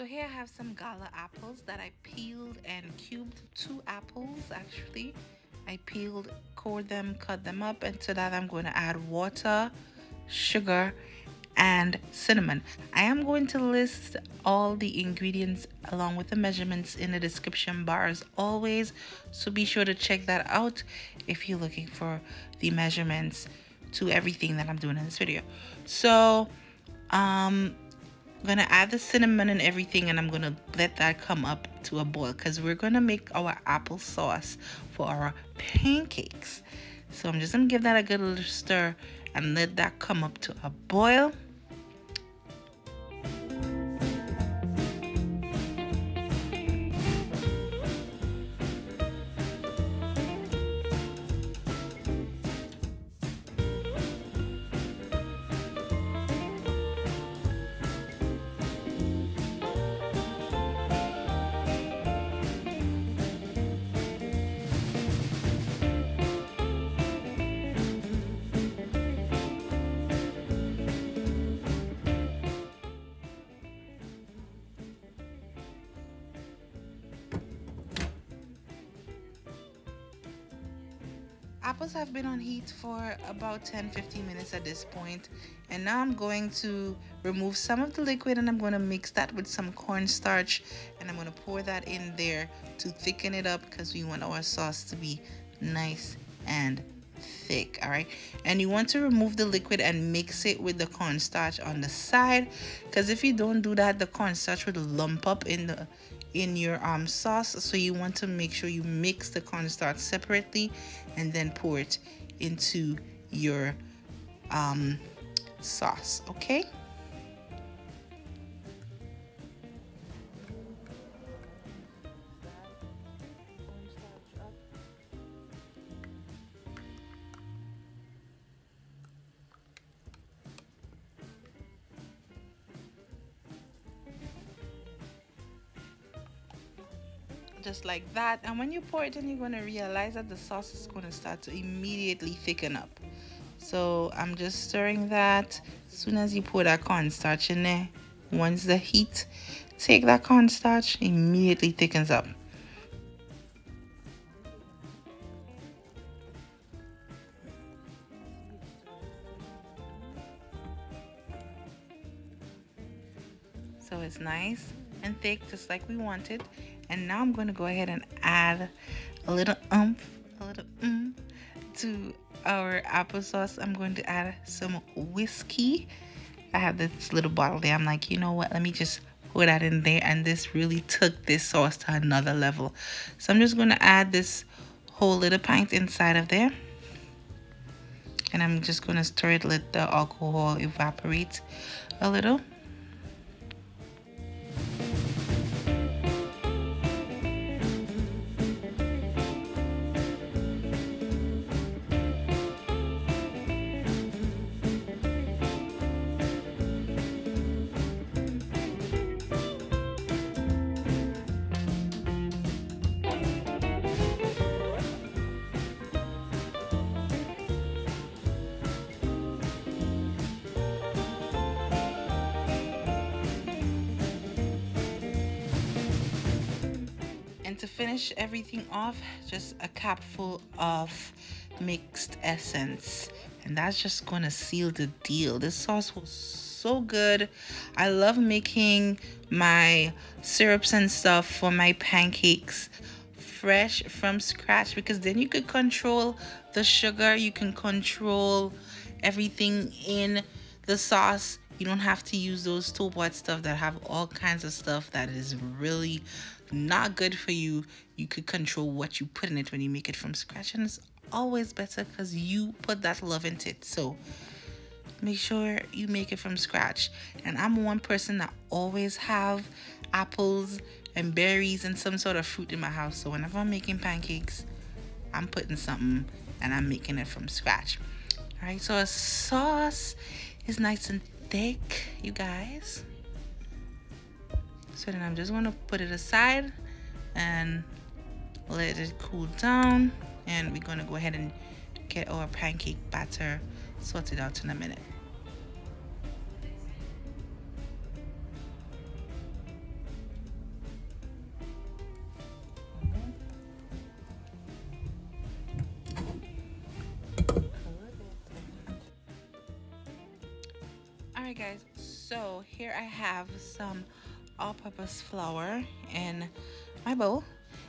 So here I have some gala apples that I peeled and cubed. 2 apples actually. I peeled, cored them, cut them up, and to that I'm going to add water, sugar, and cinnamon. I am going to list all the ingredients along with the measurements in the description bar as always, so be sure to check that out if you're looking for the measurements to everything that I'm doing in this video. So I'm gonna add the cinnamon and everything, and I'm gonna let that come up to a boil because we're gonna make our applesauce for our pancakes. So I'm just gonna give that a good little stir and let that come up to a boil. Apples have been on heat for about 10-15 minutes at this point, and now I'm going to remove some of the liquid and I'm going to mix that with some cornstarch, and I'm going to pour that in there to thicken it up because we want our sauce to be nice and thick. All right, and you want to remove the liquid and mix it with the cornstarch on the side, because if you don't do that, the cornstarch would lump up in your sauce. So you want to make sure you mix the cornstarch separately and then pour it into your sauce. Okay, just like that. And when you pour it in, you're going to realize that the sauce is going to start to immediately thicken up. So I'm just stirring that. As soon as you pour that cornstarch in there, once the heat take that cornstarch, immediately thickens up. So it's nice and thick, just like we wanted. And now I'm going to go ahead and add a little to our applesauce. I'm going to add some whiskey. I have this little bottle there. I'm like, you know what? Let me just pour that in there. And this really took this sauce to another level. So I'm just going to add this whole little pint inside of there. And I'm just going to stir it, let the alcohol evaporate a little. And to finish everything off, just a capful of mixed essence, and that's just gonna seal the deal. This sauce was so good. I love making my syrups and stuff for my pancakes fresh from scratch, because then you could control the sugar, you can control everything in the sauce. You don't have to use those store-bought stuff that have all kinds of stuff that is really not good for you. You could control what you put in it when you make it from scratch, and it's always better because you put that love into it. So make sure you make it from scratch. And I'm one person that always have apples and berries and some sort of fruit in my house. So whenever I'm making pancakes, I'm putting something and I'm making it from scratch. All right, so our sauce is nice and thick, you guys. So then I'm just going to put it aside and let it cool down, and we're going to go ahead and get our pancake batter sorted out in a minute. Alright guys, so here I have some all-purpose flour in my bowl,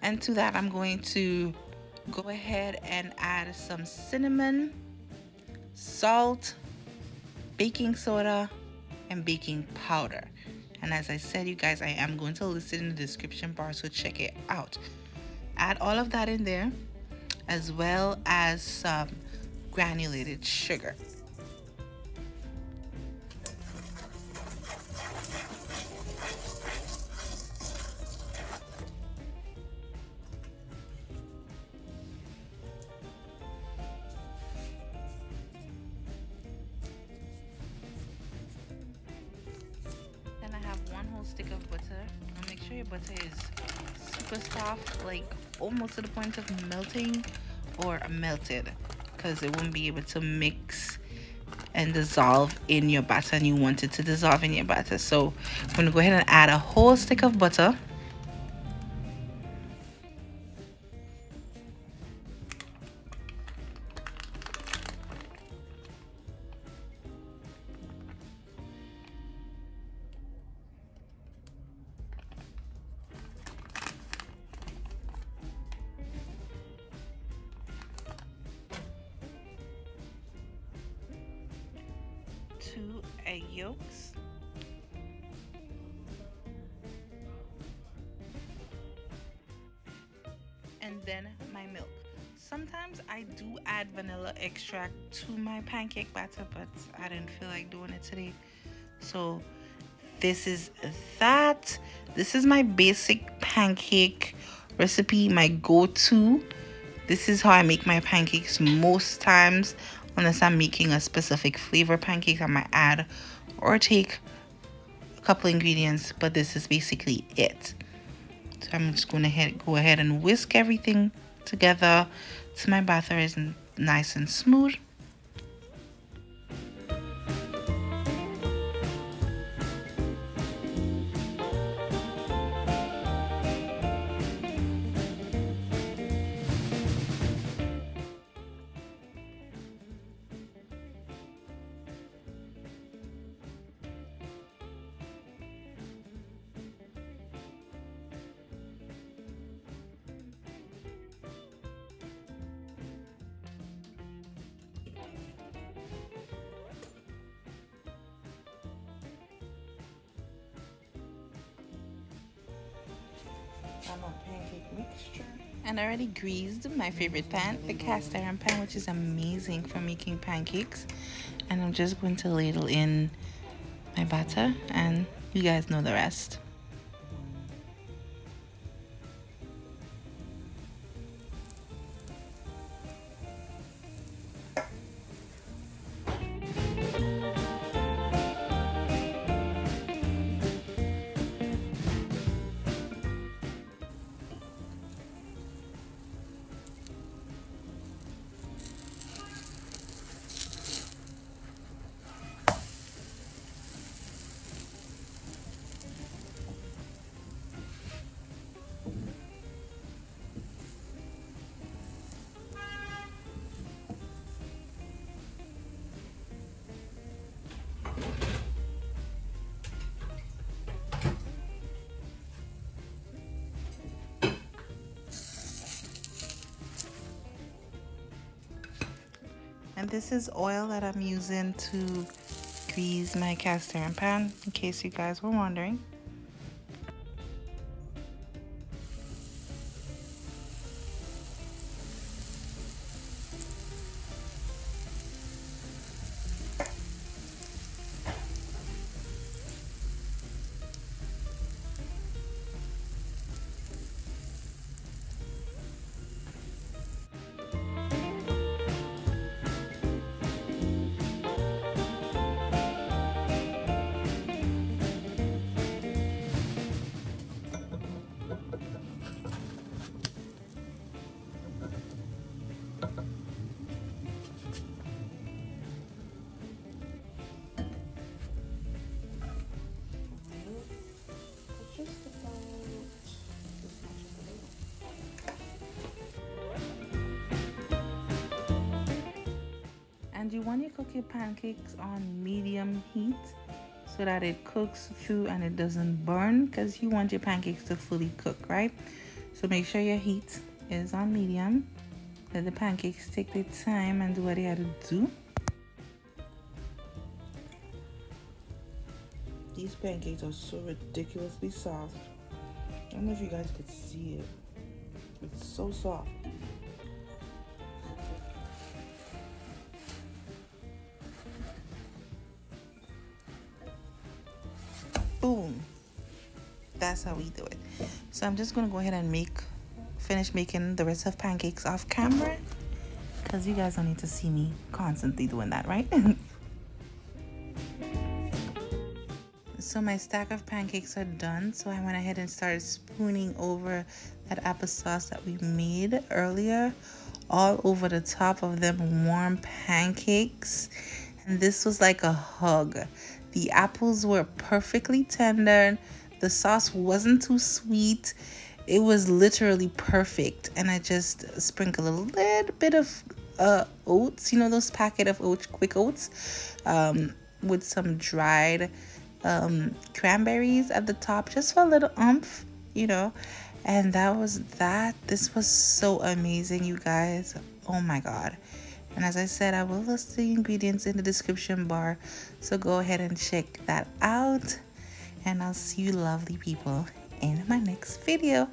and to that I'm going to go ahead and add some cinnamon, salt, baking soda, and baking powder. And as I said, you guys, I am going to list it in the description bar, so check it out. Add all of that in there, as well as some granulated sugar. Then I have 1 whole stick of butter. And make sure your butter is super soft, like almost to the point of melting or melted, because it won't be able to mix and dissolve in your batter, and you want it to dissolve in your batter. So I'm going to go ahead and add a whole stick of butter. Two egg yolks, and then my milk. Sometimes I do add vanilla extract to my pancake batter, but I didn't feel like doing it today. So this is that. This is my basic pancake recipe, my go-to. This is how I make my pancakes most times. Unless I'm making a specific flavor pancake, I might add or take a couple ingredients, but this is basically it. So I'm just going to go ahead and whisk everything together so my batter is nice and smooth. My pancake mixture, and I already greased my favorite pan, the cast iron pan, which is amazing for making pancakes. And I'm just going to ladle in my batter, and you guys know the rest. And this is oil that I'm using to grease my cast iron pan, in case you guys were wondering. And you want to cook your pancakes on medium heat. so that it cooks through and it doesn't burn, because you want your pancakes to fully cook, right? So make sure your heat is on medium. Let the pancakes take their time and do what they have to do. These pancakes are so ridiculously soft. I don't know if you guys could see it. It's so soft. Boom. That's how we do it. So I'm just gonna go ahead and finish making the rest of pancakes off camera, because you guys don't need to see me constantly doing that, right? So my stack of pancakes are done, so I went ahead and started spooning over that applesauce that we made earlier all over the top of them warm pancakes, and this was like a hug. The apples were perfectly tender, the sauce wasn't too sweet, it was literally perfect. And I just sprinkled a little bit of oats, you know, those packet of oats, quick oats, with some dried cranberries at the top, just for a little oomph, you know. And that was that. This was so amazing, you guys. Oh my god. And as I said, I will list the ingredients in the description bar, so go ahead and check that out. And I'll see you lovely people in my next video.